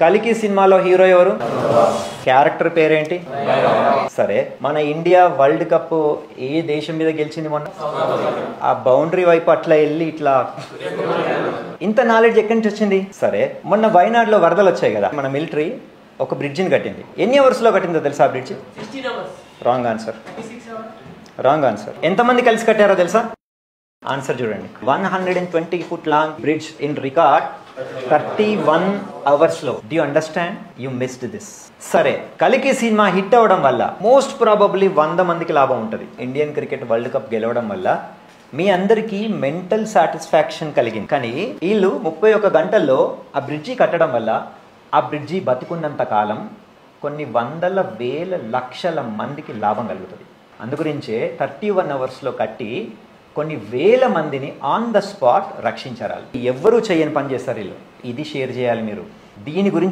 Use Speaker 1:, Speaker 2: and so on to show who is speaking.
Speaker 1: కలికి సినిమాలో హీరో ఎవరు? క్యారెక్టర్ పేరేంటి? సరే, మన ఇండియా వరల్డ్ కప్ ఏ దేశం మీద గెలిచింది మొన్న? ఆ బౌండరీ వైపు అట్లా వెళ్ళి ఇట్లా. ఇంత నాలెడ్జ్ ఎక్కడి నుంచి వచ్చింది? సరే, మొన్న వయనాడులో వరదలు వచ్చాయి కదా, మన మిలిటరీ ఒక బ్రిడ్జిని కట్టింది. ఎన్ని అవర్స్లో కట్టిందో తెలుసా ఆ bridge? Wrong answer. Wrong answer. ఎంతమంది కలిసి కట్టారో తెలుసా? ఆన్సర్ చూడండి. 120 foot long bridge in record 31 hours లో. Do you understand? You missed this. సరే, కలికి సినిమా హిట్ అవ్వడం వల్ల మోస్ట్ ప్రాబబ్లీ 100 మందికి లాభం ఉంటుంది. ఇండియన్ క్రికెట్ వరల్డ్ కప్ గెలవడం వల్ల మీ అందరికీ మెంటల్ సాటిస్ఫాక్షన్ కలిగింది. కానీ వీళ్ళు 31 గంటల్లో ఆ బ్రిడ్జి కట్టడం వల్ల ఆ బ్రిడ్జి బతుకున్నంత కాలం కొన్ని వందల వేల లక్షల మందికి లాభం కలుగుతుంది. అందుగురించే 31 hours కట్టి కొన్ని వేల మందిని ఆన్ ద స్పాట్ రక్షించాలి. ఎవ్వరూ చేయని పని చేస్తారు వీళ్ళు. ఇది షేర్ చేయాలి మీరు. దీని గురించి